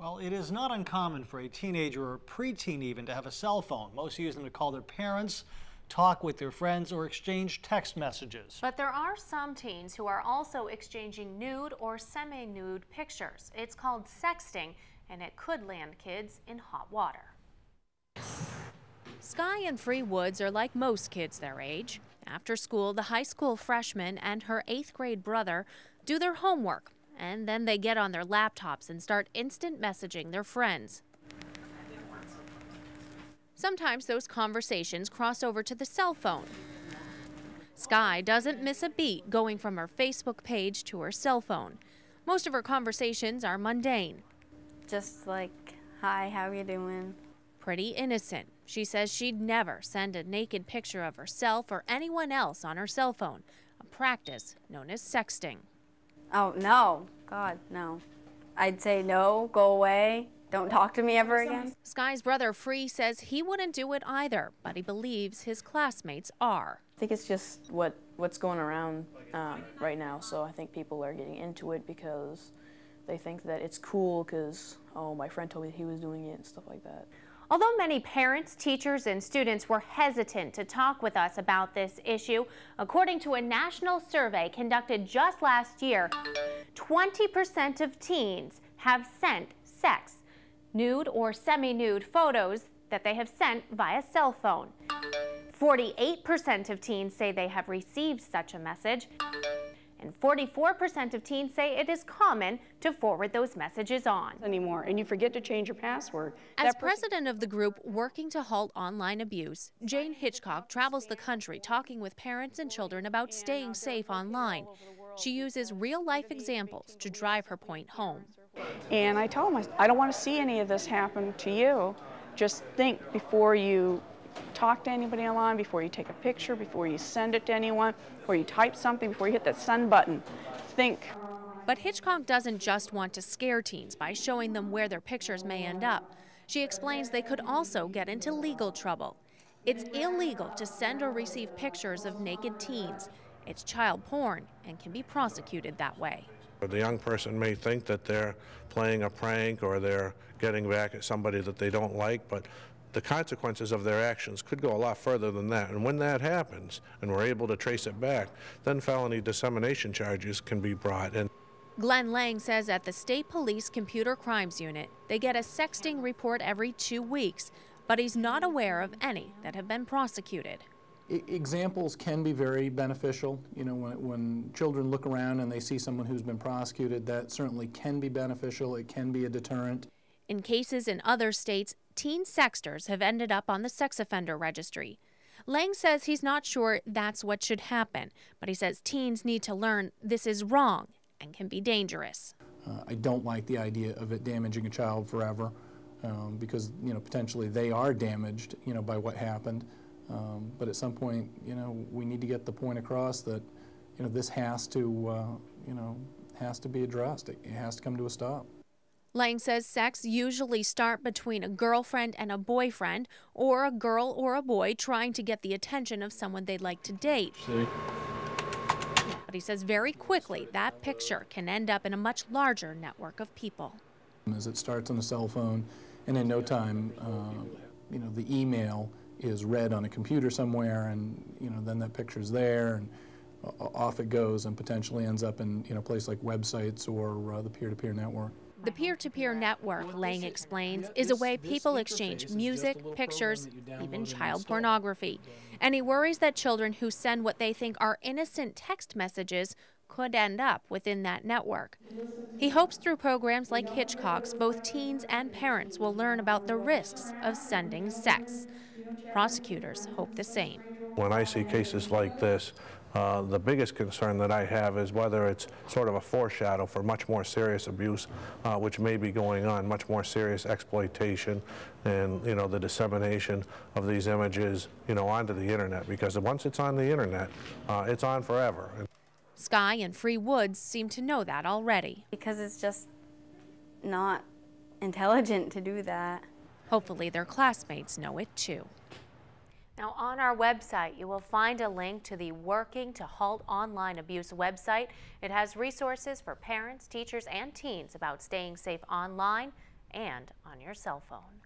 Well, it is not uncommon for a teenager or preteen even to have a cell phone. Most use them to call their parents, talk with their friends, or exchange text messages. But there are some teens who are also exchanging nude or semi-nude pictures. It's called sexting, and it could land kids in hot water. Skye and Free Woods are like most kids their age. After school, the high school freshman and her 8th grade brother do their homework, and then they get on their laptops and start instant messaging their friends. Sometimes those conversations cross over to the cell phone. Skye doesn't miss a beat going from her Facebook page to her cell phone. Most of her conversations are mundane. Just like, hi, how are you doing? Pretty innocent. She says she'd never send a naked picture of herself or anyone else on her cell phone, a practice known as sexting. Oh, no. God, no. I'd say no, go away, don't talk to me ever again. Skye's brother Free says he wouldn't do it either, but he believes his classmates are. I think it's just what's going around right now, so I think people are getting into it because they think that it's cool because, oh, my friend told me he was doing it and stuff like that. Although many parents, teachers, and students were hesitant to talk with us about this issue, according to a national survey conducted just last year, 20% of teens have sent sex, nude or semi-nude photos that they have sent via cell phone. 48% of teens say they have received such a message, and 44% of teens say it is common to forward those messages on. Anymore, and you forget to change your password. As president of the group working to halt online abuse, Jane HITCHCOCK travels the country talking with parents and children about staying safe online. She uses real-life examples to drive her point home. And I tell them, I don't want to see any of this happen to you. Just think before you talk to anybody online, before you take a picture, before you send it to anyone, before you type something, before you hit that send button. Think. But HITCHCOCK doesn't just want to scare teens by showing them where their pictures may end up. She explains they could also get into legal trouble. It's illegal to send or receive pictures of naked teens. It's child porn and can be prosecuted that way. The young person may think that they're playing a prank or they're getting back at somebody that they don't like, but the consequences of their actions could go a lot further than that. And when that happens, and we're able to trace it back, then felony dissemination charges can be brought in. Glenn Lang says at the State Police Computer Crimes Unit, they get a sexting report every 2 weeks, but he's not aware of any that have been prosecuted. Examples can be very beneficial. You know, when children look around and they see someone who's been prosecuted, that certainly can be beneficial. It can be a deterrent. In cases in other states, teen sexters have ended up on the sex offender registry. Lang says he's not sure that's what should happen, but he says teens need to learn this is wrong and can be dangerous. I don't like the idea of it damaging a child forever because, you know, potentially they are damaged, you know, by what happened. But at some point, you know, we need to get the point across that, you know, this has to, you know, has to be addressed. It has to come to a stop. Lang says sex usually starts between a girlfriend and a boyfriend, or a girl or a boy trying to get the attention of someone they'd like to date. See? But he says very quickly that picture can end up in a much larger network of people. As it starts on a cell phone, and in no time, you know, the email is read on a computer somewhere, and, you know, then that picture's there, and off it goes, and potentially ends up in, you know, a place like websites or the peer-to-peer network. The peer-to-peer network, Lang explains, is a way people exchange music, pictures, even child pornography. And he worries that children who send what they think are innocent text messages could end up within that network. He hopes through programs like HITCHCOCK's, both teens and parents will learn about the risks of sending sex. Prosecutors hope the same. When I see cases like this, the biggest concern that I have is whether it's sort of a foreshadow for much more serious abuse, which may be going on, much more serious exploitation and, you know, the dissemination of these images, you know, onto the internet, because once it's on the internet, it's on forever. Skye and Free Woods seem to know that already. Because it's just not intelligent to do that. Hopefully their classmates know it too. Now, on our website, you will find a link to the Working to Halt Online Abuse website. It has resources for parents, teachers, and teens about staying safe online and on your cell phone.